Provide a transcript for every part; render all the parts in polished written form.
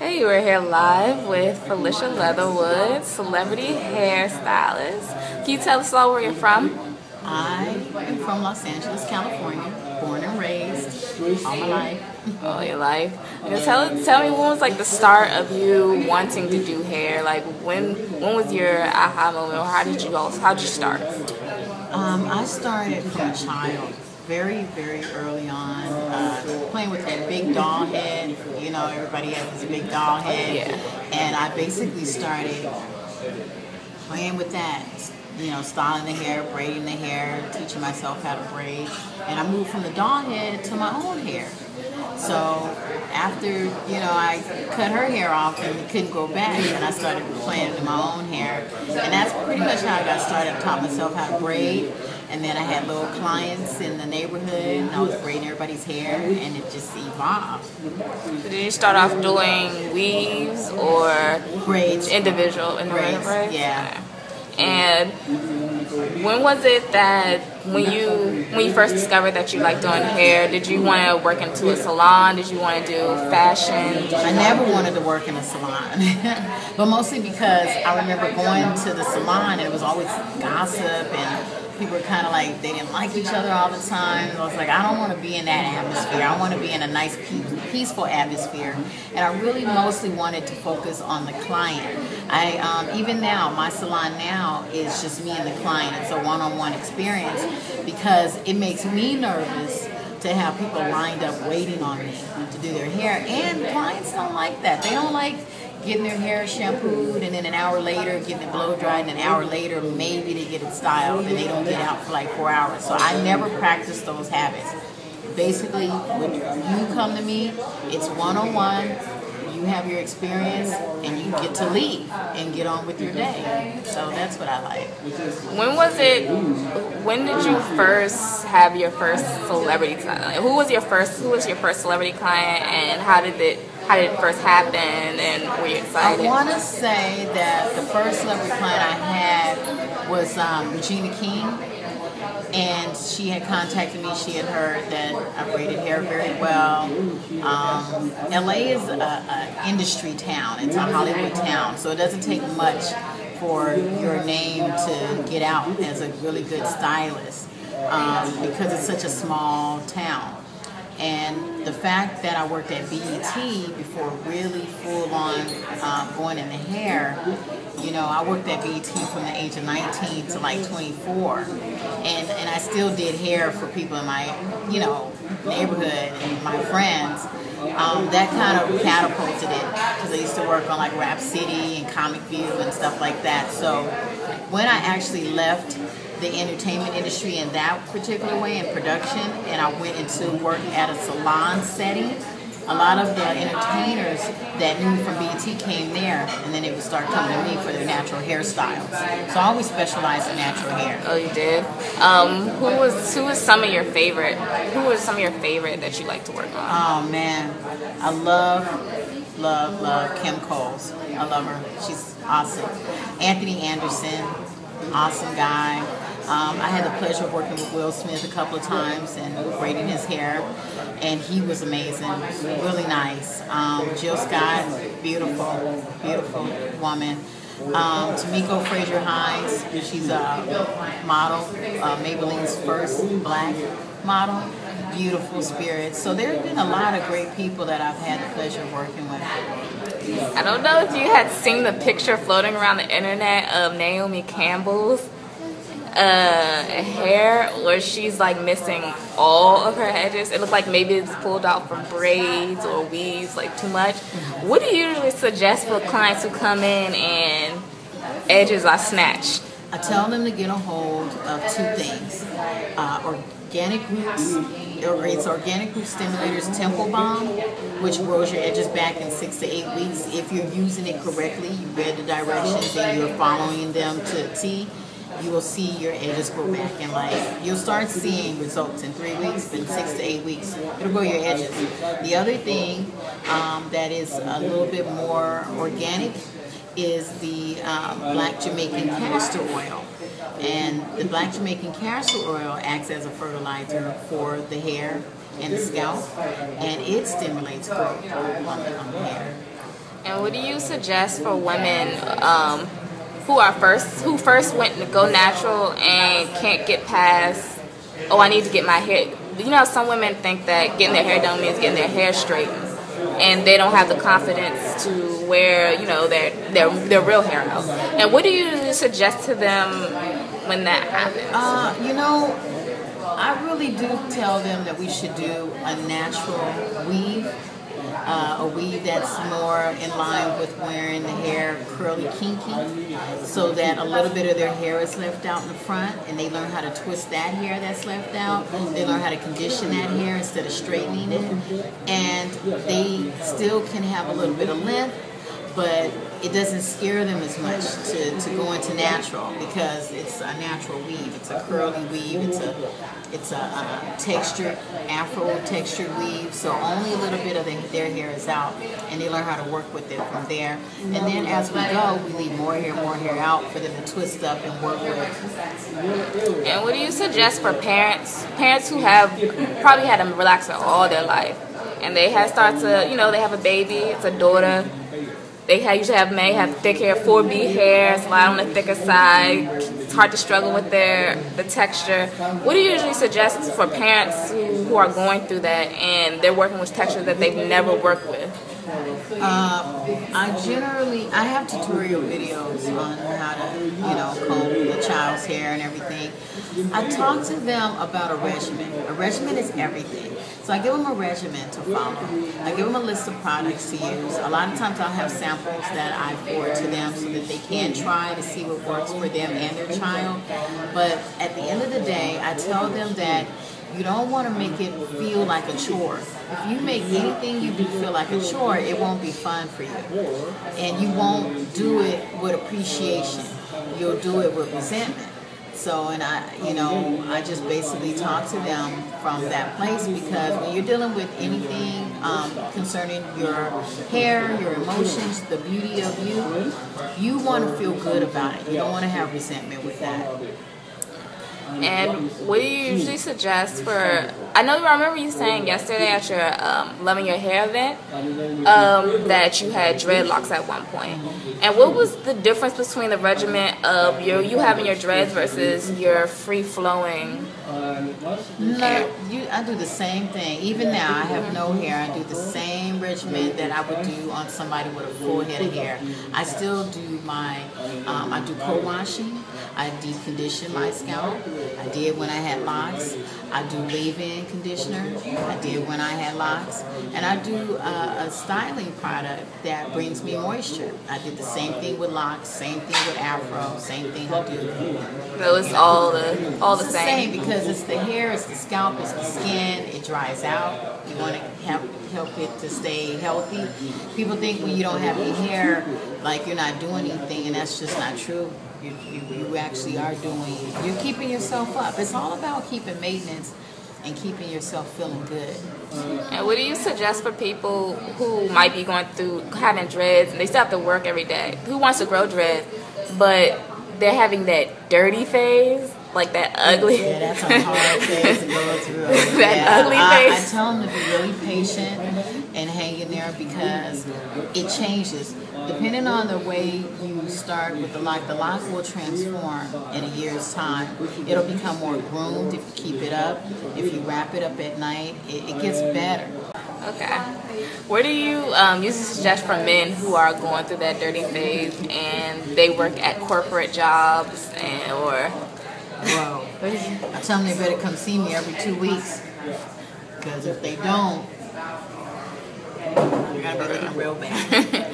Hey, we're here live with Felicia Leatherwood, celebrity hairstylist. Can you tell us all where you're from? I am from Los Angeles, California, born and raised all my life. All your life. Tell me, when was like the start of you wanting to do hair? Like when was your aha moment, or how did you start? I started from a child, very, very early on, playing with that big doll head. You know, everybody has this big doll head. Yeah. And I basically started playing with that. You know, styling the hair, braiding the hair, teaching myself how to braid. And I moved from the doll head to my own hair. So after, you know, I cut her hair off and couldn't go back, and I started playing with my own hair. And that's pretty much how I got started. I taught myself how to braid. And then I had little clients in the neighborhood, and I was braiding everybody's hair, and it just evolved. So did you start off doing weaves or Braids. individual Braids, braids? yeah. And when was it that when you first discovered that you liked doing hair, did you want to work into a salon? Did you want to do fashion? I never wanted to work in a salon, but mostly because I remember going to the salon and it was always gossip and people were kind of like, they didn't like each other all the time. I was like, I don't want to be in that atmosphere. I want to be in a nice, peaceful atmosphere. And I really mostly wanted to focus on the client. Even now, my salon now is just me and the client. It's a one-on-one experience because it makes me nervous to have people lined up waiting on me to do their hair. And clients don't like that. They don't like getting their hair shampooed and then an hour later getting it blow dried, and an hour later maybe they get it styled and they don't get out for like 4 hours. So I never practice those habits. Basically, when you come to me, it's one-on-one. You have your experience and you get to leave and get on with your day. So that's what I like. When did you first have your first celebrity client? Who was your first celebrity client, and how did it first happen, and were you excited? I want to say that the first celebrity client I had was Regina King, and she had contacted me. She had heard that I braided hair very well. LA is an industry town. It's a Hollywood town, so it doesn't take much for your name to get out as a really good stylist because it's such a small town. And the fact that I worked at BET before really full-on going in the hair, you know, I worked at BET from the age of 19 to like 24. And I still did hair for people in my, you know, neighborhood and my friends. That kind of catapulted it because I used to work on like Rap City and Comic View and stuff like that. So when I actually left the entertainment industry in that particular way, in production, and I went into work at a salon setting, a lot of the entertainers that knew me from BET came there, and then they would start coming to me for their natural hairstyles. So I always specialized in natural hair. Oh, you did? Who was some of your favorite? Who was some of your favorite that you like to work on? Oh man, I love Kim Coles. I love her. She's awesome. Anthony Anderson, awesome guy. I had the pleasure of working with Will Smith a couple of times and braiding his hair, and he was amazing, really nice. Jill Scott, beautiful, beautiful woman. Tamiko Frazier-Hines, she's a model, Maybelline's first black model, beautiful spirit. So there have been a lot of great people that I've had the pleasure of working with. I don't know if you had seen the picture floating around the internet of Naomi Campbell's hair, where she's like missing all of her edges. It looked like maybe it's pulled out from braids or weaves, like too much. What do you usually suggest for clients who come in and edges are snatched? I tell them to get a hold of two things. Organic Roots, it's Organic Root Stimulators Temple Balm, which grows your edges back in 6 to 8 weeks. If you're using it correctly, you read the directions and you're following them to a T, you will see your edges grow back, and like you'll start seeing results in 3 weeks, but in 6 to 8 weeks it'll grow your edges. The other thing that is a little bit more organic is the black Jamaican castor oil. And the black Jamaican castor oil acts as a fertilizer for the hair and the scalp, and it stimulates growth on the hair. And what do you suggest for women who first went to go natural and can't get past, oh, I need to get my hair. You know, some women think that getting their hair done means getting their hair straightened, and they don't have the confidence to wear, you know, their real hair out. And what do you suggest to them when that happens? You know, I really do tell them that we should do a natural weave. A weave that's more in line with wearing the hair curly kinky, so that a little bit of their hair is left out in the front, and they learn how to twist that hair that's left out. They learn how to condition that hair instead of straightening it, and they still can have a little bit of length, but it doesn't scare them as much to go into natural, because it's a natural weave. It's a curly weave. It's a textured, afro textured weave. So only a little bit of their hair is out, and they learn how to work with it from there. And then as we go, we leave more hair out for them to twist up and work with. And what do you suggest for parents who have probably had a relaxer all their life, and they have started to, you know, they have a baby, it's a daughter. They usually may have thick hair, 4B hair, it's a lot on the thicker side. It's hard to struggle with the texture. What do you usually suggest for parents who are going through that and they're working with texture that they've never worked with? I have tutorial videos on how to, you know, comb the child's hair and everything. I talk to them about a regimen. A regimen is everything. So I give them a regimen to follow. I give them a list of products to use. A lot of times I'll have samples that I forward to them so that they can try to see what works for them and their child. But at the end of the day, I tell them that you don't want to make it feel like a chore. If you make anything you do feel like a chore, it won't be fun for you. And you won't do it with appreciation. You'll do it with resentment. So, and I just basically talk to them from that place, because when you're dealing with anything concerning your hair, your emotions, the beauty of you, you want to feel good about it. You don't want to have resentment with that. And what do you usually suggest for, I remember you saying yesterday at your Loving Your Hair event that you had dreadlocks at one point. And what was the difference between the regimen of you having your dreads versus your free-flowing hair? I do the same thing. Even now, I have no hair. I do the same regimen that I would do on somebody with a full head of hair. I still do I do co-washing. I deep condition my scalp. I did when I had locks. I do leave-in conditioner. I did when I had locks. And I do a styling product that brings me moisture. I did the same thing with locks, same thing with afro, same thing I do. So it's all the same? Because it's the hair, it's the scalp, it's the skin. It dries out. You want to help it to stay healthy. People think when you don't have any hair, like you're not doing anything, and that's just not true. You actually are you're keeping yourself up. It's all about keeping maintenance and keeping yourself feeling good. And what do you suggest for people who might be going through having dreads and they still have to work every day? Who wants to grow dreads, but they're having that dirty phase, like that ugly? Yeah, that's a hard phase to go through. Ugly phase. I tell them to be really patient and hang in there, because it changes. Depending on the way you start with the lock will transform in a year's time. It'll become more groomed if you keep it up. If you wrap it up at night, it gets better. Okay. What do you usually suggest for men who are going through that dirty phase and they work at corporate jobs Whoa. I tell them they better come see me every 2 weeks, because if they don't, you're gonna be looking real bad.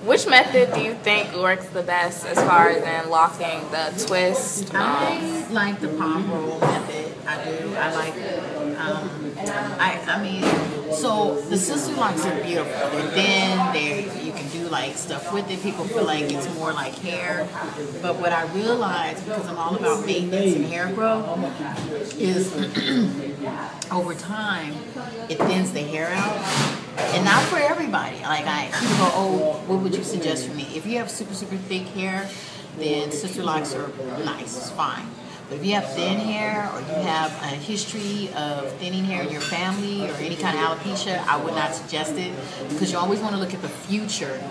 Which method do you think works the best as far as in locking the twist? I like the palm roll method. I do. I like. So the sister locks are beautiful. They're thin. You can do like stuff with it. People feel like it's more like hair. But what I realized, because I'm all about maintenance and hair growth, is over time it thins the hair out. And not for everybody. Like people go, oh, what would you suggest for me? If you have super, super thick hair, then sister locks are nice. It's fine. But if you have thin hair or you have a history of thinning hair in your family or any kind of alopecia, I would not suggest it, because you always want to look at the future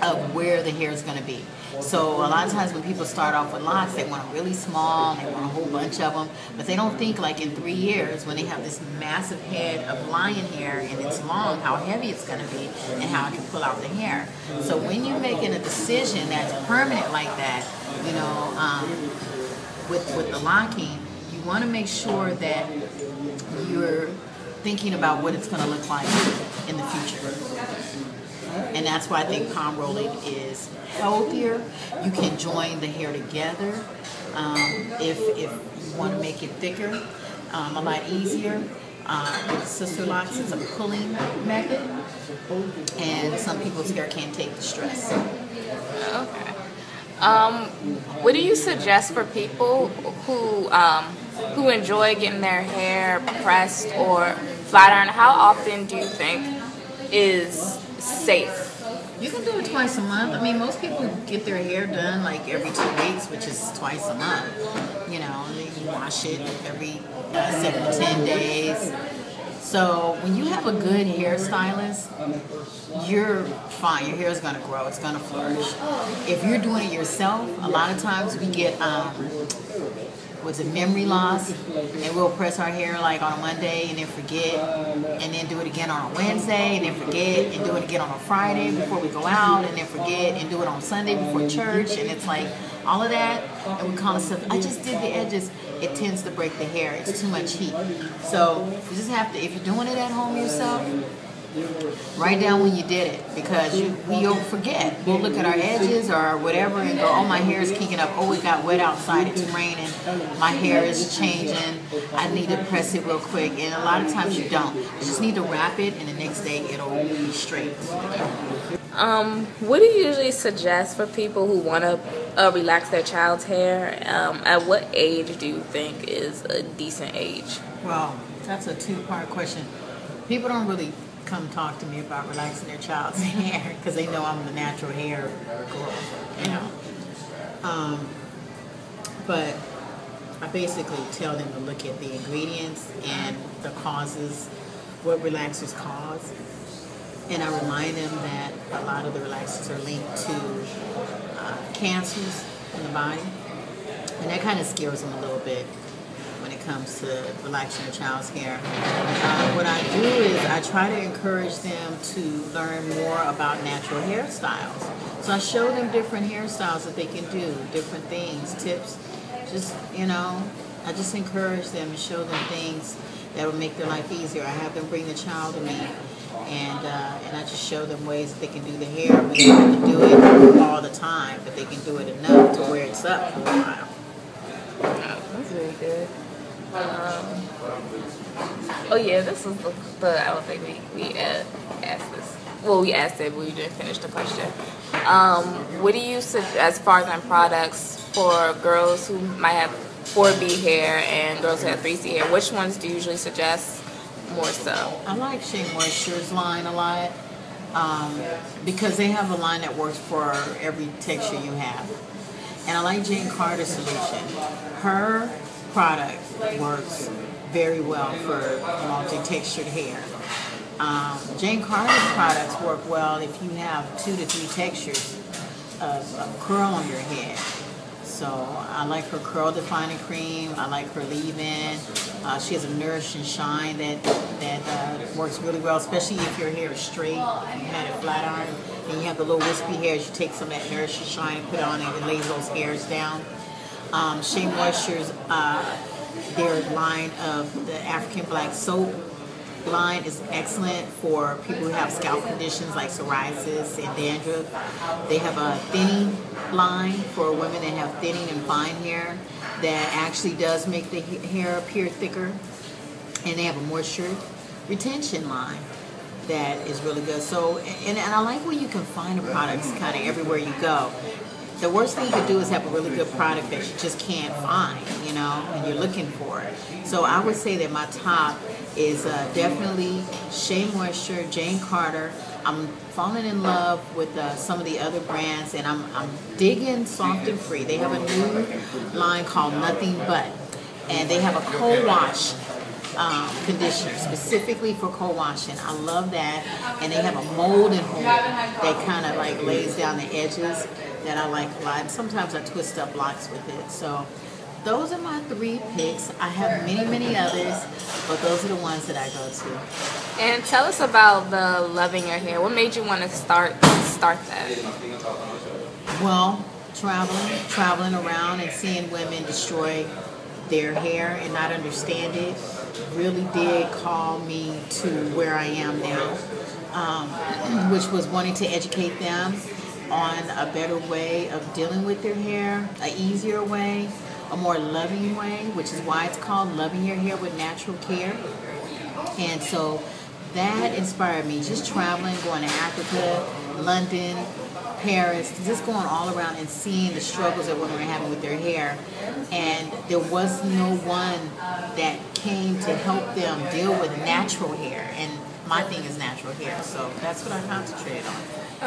of where the hair is going to be. So a lot of times when people start off with locks, they want them really small, and they want a whole bunch of them, but they don't think like in 3 years when they have this massive head of lion hair and it's long, how heavy it's going to be and how it can pull out the hair. So when you're making a decision that's permanent like that, you know, with the locking, you want to make sure that you're thinking about what it's going to look like in the future. And that's why I think palm rolling is healthier. You can join the hair together if you want to make it thicker, a lot easier. With sister locks, it's a pulling method, and some people's hair can't take the stress. Okay. What do you suggest for people who enjoy getting their hair pressed or flat ironed? How often do you think is safe? You can do it twice a month. I mean, most people get their hair done like every 2 weeks, which is twice a month. You know, you wash it every 7 to 10 days. So when you have a good hairstylist, you're fine. Your hair is going to grow. It's going to flourish. If you're doing it yourself, a lot of times we get memory loss, and we'll press our hair like on a Monday and then forget, and then do it again on a Wednesday and then forget, and do it again on a Friday before we go out, and then forget and do it on Sunday before church, and it's like all of that, and we call it stuff, I just did the edges. It tends to break the hair. It's too much heat. So you just have to, if you're doing it at home yourself, write down when you did it, because we'll forget. We'll look at our edges or whatever and go, oh, my hair is kinking up. Oh, it got wet outside. It's raining. My hair is changing. I need to press it real quick. And a lot of times you don't. You just need to wrap it, and the next day it'll be straight. What do you usually suggest for people who want to relax their child's hair? At what age do you think is a decent age? Well, that's a two-part question. People don't really come talk to me about relaxing their child's hair because they know I'm the natural hair girl, you know. But I basically tell them to look at the ingredients and the causes, what relaxers cause. And I remind them that a lot of the relaxers are linked to cancers in the body. And that kind of scares them a little bit when it comes to relaxing a child's hair. What I do is I try to encourage them to learn more about natural hairstyles. So I show them different hairstyles that they can do, different things, tips. Just, you know, I just encourage them and show them things that will make their life easier. I have them bring the child to me, and I just show them ways that they can do the hair. But they don't have to do it all the time, but they can do it enough to where it's up for a while. That's really good. Oh yeah, this was the I don't think we asked this. Well, we asked it, but we didn't finish the question. What do you suggest as far as products for girls who might have 4B hair and girls who have 3C hair? Which ones do you usually suggest more so? I like Shea Moisture's line a lot because they have a line that works for every texture you have. And I like Jane Carter's solution. Her product works very well for multi-textured hair. Jane Carter's products work well if you have 2 to 3 textures of curl on your head. So I like her curl defining cream. I like her leave-in. She has a Nourish and Shine that works really well, especially if your hair is straight. If you had it flat iron and you have the little wispy hairs, you take some of that Nourish and Shine and put it on and it lays those hairs down. Shea Moisture's their line of the African Black Soap line is excellent for people who have scalp conditions like psoriasis and dandruff. They have a thinning line for women that have thinning and fine hair that actually does make the hair appear thicker. And they have a moisture retention line that is really good. So, and I like when you can find the products kind of everywhere you go. the worst thing you could do is have a really good product that you just can't find, you know, and you're looking for it. So I would say that my top is definitely Shea Moisture, Jane Carter. I'm falling in love with some of the other brands, and I'm digging Soft and Free. They have a new line called Nothing But, and they have a cold wash conditioner specifically for cold washing. I love that, and they have a molding hold that kind of like lays down the edges that I like a lot. And sometimes I twist up locks with it. So those are my 3 picks. I have many others, but those are the ones that I go to. And tell us about the Loving Your Hair. What made you want to start that? Well, traveling around and seeing women destroy their hair and not understand it really did call me to where I am now, which was wanting to educate them on a better way of dealing with their hair, an easier way, a more loving way, which is why it's called Loving Your Hair with Natural Care. And so that inspired me, just traveling, going to Africa, London, Paris, just going all around and seeing the struggles that women are having with their hair. And there was no one that came to help them deal with natural hair. And my thing is natural hair, so that's what I concentrated on.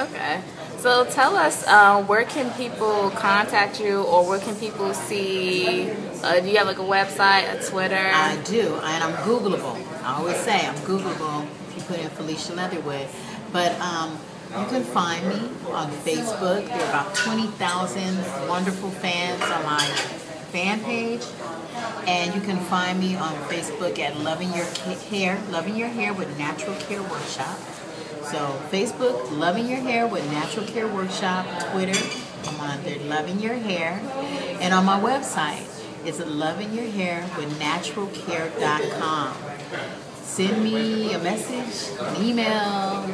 Okay. So tell us, where can people contact you, or where can people see, do you have like a website, a Twitter? I do, and I'm Googleable. I always say I'm Googleable if you put in Felicia Leatherwood. But you can find me on Facebook. There are about 20,000 wonderful fans on my fan page. And you can find me on Facebook at Loving Your Hair with Natural Care Workshop. So Facebook, Loving Your Hair with Natural Care Workshop. Twitter, I'm on there, Loving Your Hair. And on my website, it's lovingyourhairwithnaturalcare.com. Send me a message, an email,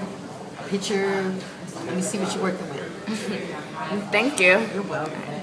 a picture. Let me see what you're working with. Thank you. You're welcome.